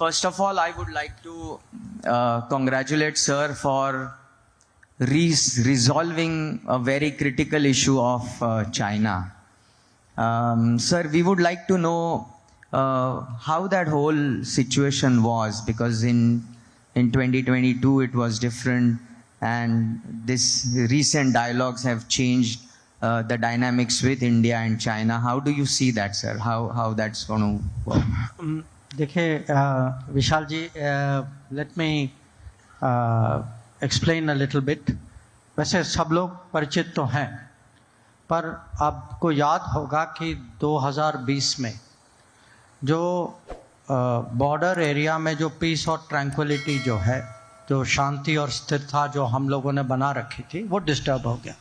First of all, I would like to congratulate sir for resolving a very critical issue of China. Sir, we would like to know how that whole situation was, because in 2022 it was different, and this recent dialogues have changed the dynamics with India and China. How do you see that, sir? How that's going to work? देखिए Vishal ji, let me explain a little bit. वैसे सब लोग परिचित तो हैं, पर आपको याद होगा कि 2020 में जो बॉर्डर एरिया में जो पीस और ट्रैंक्विलिटी जो है, जो शांति और स्थिरता जो हम लोगों ने बना रखी थी, वो डिस्टर्ब हो गया.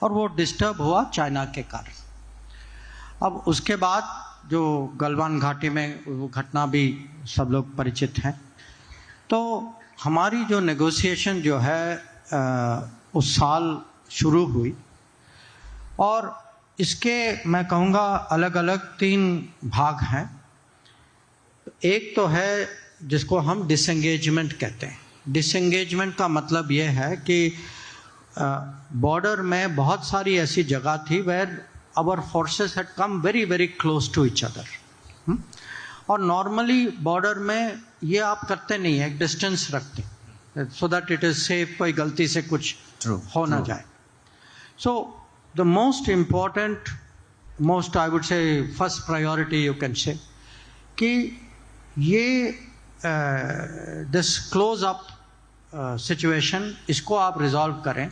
और वो डिस्टर्ब हुआ चाइना के कारण. अब उसके बाद जो गलवान घाटी में वो घटना भी सब लोग परिचित हैं. तो हमारी जो नेगोशिएशन जो है उस साल शुरू हुई, और इसके मैं कहूँगा अलग अलग 3 भाग हैं. एक तो है जिसको हम डिसएंगेजमेंट कहते हैं. डिसएंगेजमेंट का मतलब ये है कि बॉर्डर में बहुत सारी ऐसी जगह थी where our forces had come very very close to each other. और नॉर्मली बॉर्डर में ये आप करते नहीं है, एक डिस्टेंस रखते, so that it is safe, कोई गलती से कुछ हो ना जाए. So the most important, most I would say first priority you can say, कि ये this close up situation, इसको आप रिजॉल्व करें.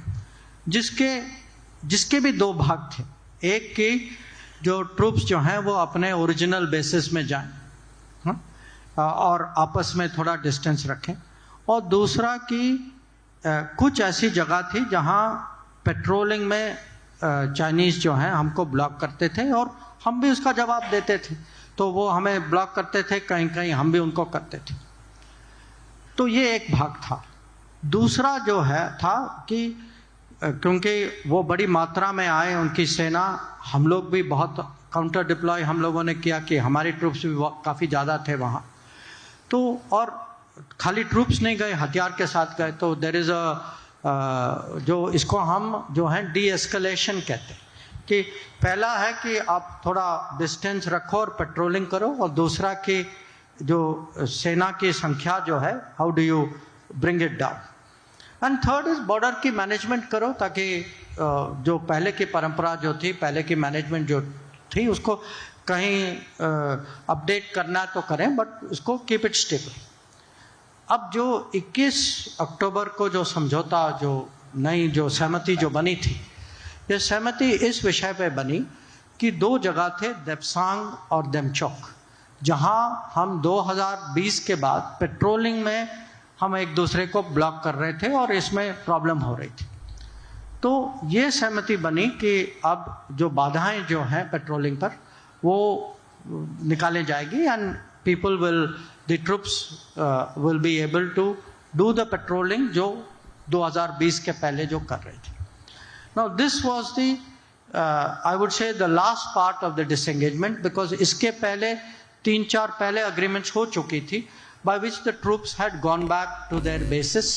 जिसके भी 2 भाग थे. एक की जो ट्रूप्स जो हैं वो अपने ओरिजिनल बेसिस में जाएं और आपस में थोड़ा डिस्टेंस रखें, और दूसरा कि कुछ ऐसी जगह थी जहां पेट्रोलिंग में चाइनीज़ जो हैं हमको ब्लॉक करते थे, और हम भी उसका जवाब देते थे. तो वो हमें ब्लॉक करते थे, कहीं कहीं हम भी उनको करते थे. तो ये एक भाग था. दूसरा जो है था कि क्योंकि वो बड़ी मात्रा में आए उनकी सेना, हम लोग भी बहुत काउंटर डिप्लॉय हम लोगों ने किया कि हमारी ट्रूप्स भी काफ़ी ज़्यादा थे वहाँ. तो और खाली ट्रूप्स नहीं गए, हथियार के साथ गए. तो देयर इज़ अ जो इसको हम जो है डी एस्केलेशन कहते हैं, कि पहला है कि आप थोड़ा डिस्टेंस रखो और पेट्रोलिंग करो, और दूसरा कि जो सेना की संख्या जो है, how do you bring it down. And third is border की मैनेजमेंट करो, ताकि जो पहले की परंपरा जो थी, पहले की मैनेजमेंट जो थी, उसको कहीं अपडेट करना तो करें, बट उसको कीप इट स्टेबल. अब जो 21 अक्टूबर को जो समझौता, जो नई जो सहमति जो बनी थी, ये सहमति इस विषय पे बनी कि 2 जगह थे, देपसांग और देमचौक, जहां हम 2020 के बाद पेट्रोलिंग में हम एक दूसरे को ब्लॉक कर रहे थे और इसमें प्रॉब्लम हो रही थी. तो ये सहमति बनी कि अब जो बाधाएं जो हैं पेट्रोलिंग पर, वो निकाले जाएगी, and people will, the troops will be able to do the patrolling जो 2020 के पहले जो कर रहे थे. Now this was the I would say the last part of the disengagement, because इसके पहले 3-4 पहले अग्रीमेंट्स हो चुकी थी, by which the troops had gone back to their bases,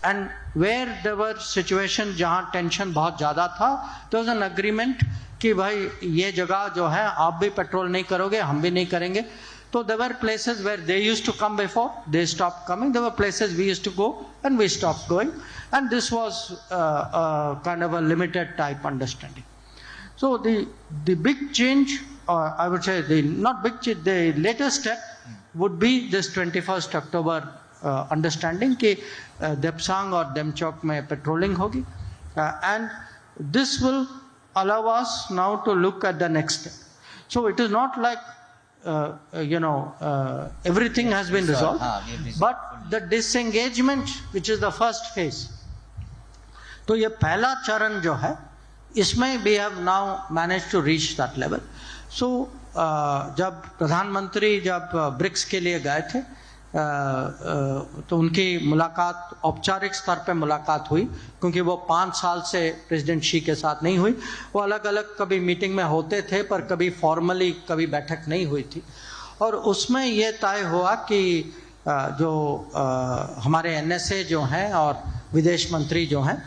and where there were situations जहाँ टेंशन बहुत ज़्यादा था, there was an agreement कि भाई ये जगह जो है आप भी पेट्रोल नहीं करोगे, हम भी नहीं करेंगे. तो there were places where they used to come before, they stopped coming. There were places we used to go and we stopped going, and this was kind of a limited type understanding. So the big change, I would say the not big change, the latest step would be this 21st October understanding कि देपसांग और देमचौक में patrolling होगी, and this will allow us now to look at the next step. So it is not like everything has been resolved, but the disengagement, which is the first phase, तो ये पहला चरण जो है, इसमें we have now managed to reach that level. So जब प्रधानमंत्री जब ब्रिक्स के लिए गए थे, तो उनकी मुलाकात औपचारिक स्तर पे मुलाकात हुई, क्योंकि वो 5 साल से प्रेसिडेंट शी के साथ नहीं हुई. वो अलग अलग कभी मीटिंग में होते थे, पर कभी फॉर्मली कभी बैठक नहीं हुई थी. और उसमें ये तय हुआ कि जो हमारे NSA जो हैं और विदेश मंत्री जो हैं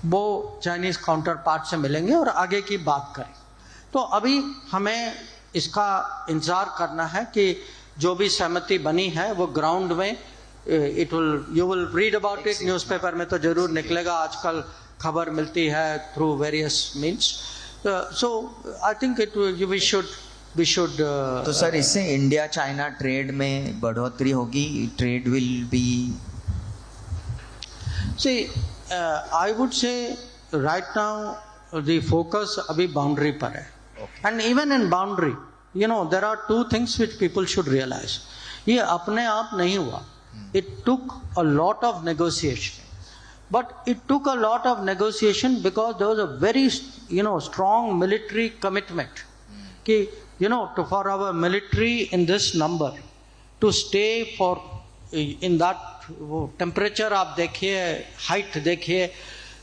वो चाइनीज़ काउंटर पार्ट से मिलेंगे और आगे की बात करें। तो अभी हमें इसका इंतज़ार करना है कि जो भी सहमति बनी है वो ग्राउंड में you will read about it, newspaper में तो ज़रूर निकलेगा, आजकल खबर मिलती है through various means. So I think we should तो सर इससे इंडिया चाइना ट्रेड में बढ़ोतरी होगी, trade will be see I would say right now the focus अभी बाउंड्री पर है, and even in boundary you know there are two things which people should realize. ये अपने आप नहीं हुआ, it took a lot of negotiation, but it took a lot of negotiation because there was a very strong military commitment कि for our military in this number to stay for in that temperature आप देखिए, height देखिए,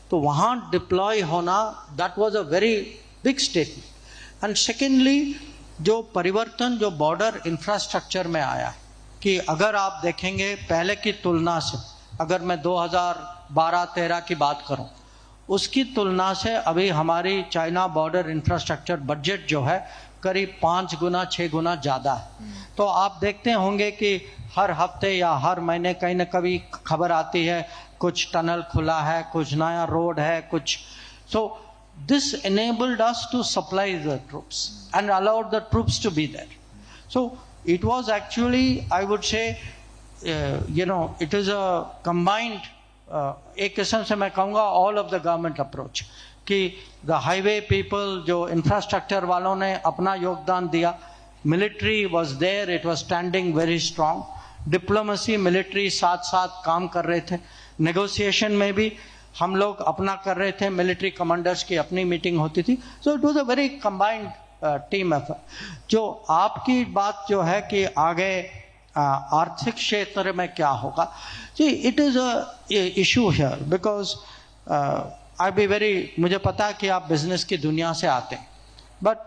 तो वहाँ deploy होना, that was a very big statement. And secondly जो परिवर्तन जो border infrastructure में आया कि अगर आप देखेंगे पहले की तुलना से, अगर मैं 2012-13 की बात करूं, उसकी तुलना से अभी हमारी चाइना बॉर्डर इंफ्रास्ट्रक्चर बजट जो है करीब 5 गुना 6 गुना ज़्यादा है। तो आप देखते होंगे कि हर हफ्ते या हर महीने कहीं ना कभी खबर आती है कुछ टनल खुला है, कुछ नया रोड है, कुछ। So this enabled us to supply the troops and allowed the troops to be there. So it was actually, I would say, it is a combined एक किस्म से मैं कहूँगा all of the government approach कि the highway people जो infrastructure वालों ने अपना योगदान दिया, military was there, it was standing very strong, diplomacy military साथ साथ काम कर रहे थे, नेगोशिएशन में भी हम लोग अपना कर रहे थे, मिलिट्री कमांडर्स की अपनी मीटिंग होती थी। So it was a very combined team effort. जो आपकी बात जो है कि आगे आर्थिक क्षेत्र में क्या होगा, see it is a issue here because I be very, मुझे पता है कि आप बिजनेस की दुनिया से आते हैं, but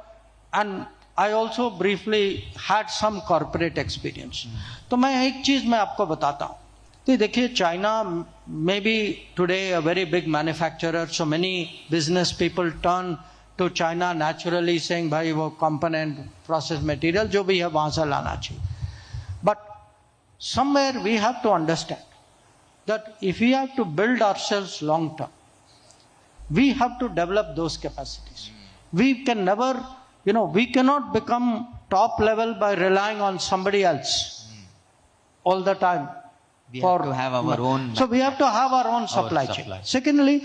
and I also briefly had some corporate experience. तो मैं एक चीज़ मैं आपको बताता हूँ कि देखिए China may be today a very big manufacturer, so many business people turn to China naturally saying भाई वो कंपोनेंट प्रोसेस मटेरियल जो भी है वहाँ से लाना चाहिए। But somewhere we have to understand that if we have to build ourselves long term, we have to develop those capacities. We can never, we cannot become top level by relying on somebody else all the time. We have to have our own. So we have to have our own supply chain. Secondly,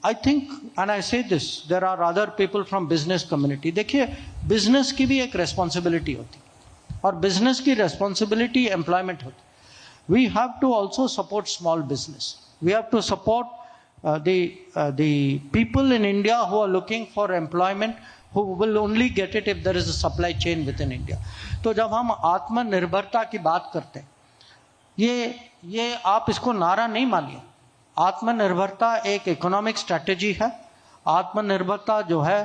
I think, and I say this, there are other people from business community. देखिए business की भी एक responsibility होती है और business की responsibility employment होती है। We have to also support small business, we have to support the people in India who are looking for employment, who will only get it if there is a supply chain within India. तो जब हम आत्मनिर्भरता की बात करते हैं, ये आप इसको नारा नहीं मानिए, आत्मनिर्भरता एक इकोनॉमिक स्ट्रैटेजी है। आत्मनिर्भरता जो है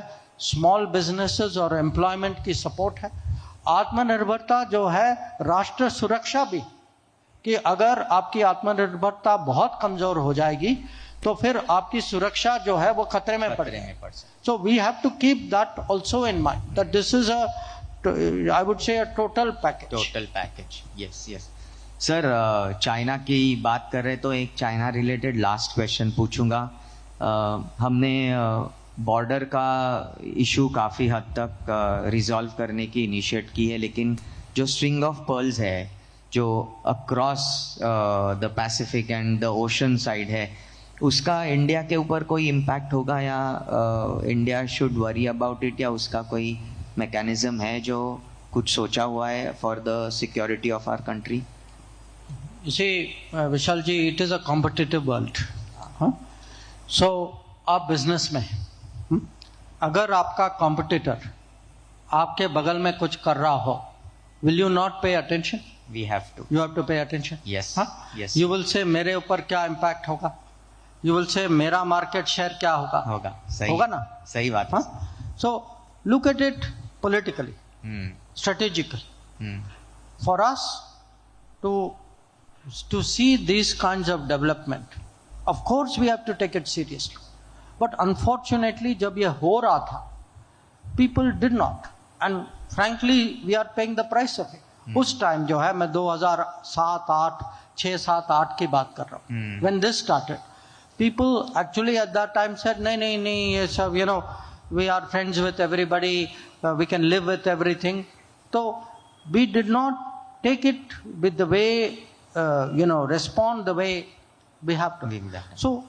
स्मॉल बिजनेसेस और एम्प्लॉयमेंट की सपोर्ट है। आत्मनिर्भरता जो है राष्ट्र सुरक्षा भी, कि अगर आपकी आत्मनिर्भरता बहुत कमजोर हो जाएगी तो फिर आपकी सुरक्षा जो है वो खतरे में पड़ जाएगी। So we have to keep that also in mind that this is a, I would say, a total package. Yes yes sir, China की बात कर रहे तो एक चाइना रिलेटेड लास्ट क्वेश्चन पूछूंगा। हमने बॉर्डर का इशू काफ़ी हद तक रिजॉल्व करने की इनिशिएट की है, लेकिन जो स्ट्रिंग ऑफ पर्ल्स है जो across the Pacific and the ocean side है, उसका इंडिया के ऊपर कोई इम्पैक्ट होगा या India should worry about it, या उसका कोई मैकेनिज्म है जो कुछ सोचा हुआ है for the security of our country? इसी Vishal ji, it is a competitive world. So आप बिजनेस में अगर आपका कॉम्पिटिटर आपके बगल में कुछ कर रहा हो, will you not pay attention? We have to, you have to pay attention. Yes yes. You will say मेरे ऊपर क्या इम्पैक्ट होगा, यू विल से मेरा मार्केट शेयर क्या होगा, सही होगा ना, सही बात है। So look at it politically, strategically. For us to to see these kinds of development, of course we have to take it seriously. But unfortunately, जब ये हो रहा था, people did not. And frankly, we are paying the price of it. उस time जो है, मैं 2007, 8, 6, 7, 8 की बात कर रहा हूँ. When this started, people actually at that time said, नहीं, ये सब, you know, we are friends with everybody, we can live with everything. So we did not take it with the way, respond the way we have to. So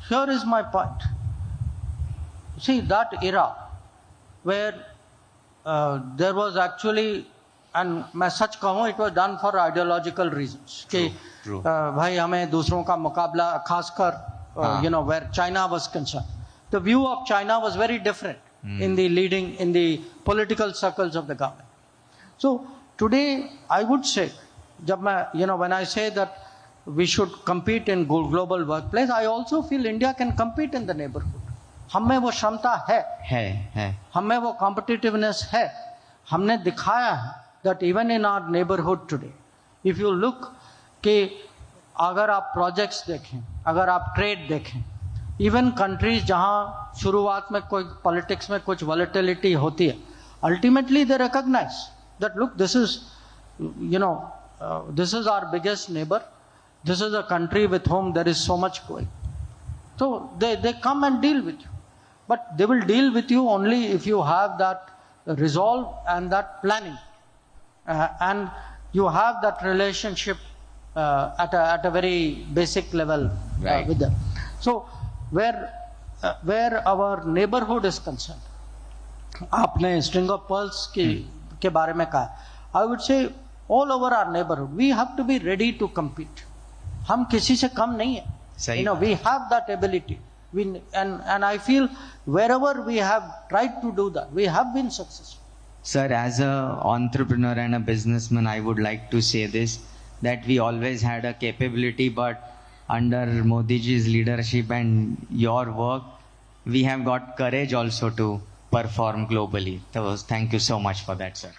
here is my point. See, that era where there was actually, and मैं सच कहूँ, it was done for ideological reasons. कि भाई हमें दूसरों का मुकाबला, खासकर where China was concerned. The view of China was very different in the political circles of the government. So today I would say, जब मैं, when I say that we should compete in global workplace, I also feel India can compete in the neighborhood. हम में वो क्षमता है, हम में वो competitiveness है. हमने दिखाया है that even in our neighborhood today, if you look कि अगर आप projects देखें, अगर आप trade देखें, even countries जहाँ शुरुआत में कोई politics में कुछ volatility होती है, ultimately they recognize that look, this is our biggest neighbor, this is a country with whom there is so much going. So they come and deal with you. But they will deal with you only if you have that resolve and that planning. And you have that relationship at a very basic level with them. So where our neighborhood is concerned, आपने string of pearls के बारे में कहा, I would say all over our neighborhood, we have to be ready to compete. हम किसी से कम नहीं है. We have that ability. And I feel wherever we have tried to do that, we have been successful. Sir, as an entrepreneur and a businessman, I would like to say this, that we always had a capability, but under Modi ji's leadership and your work, we have got courage also to perform globally. So thank you so much for that, sir.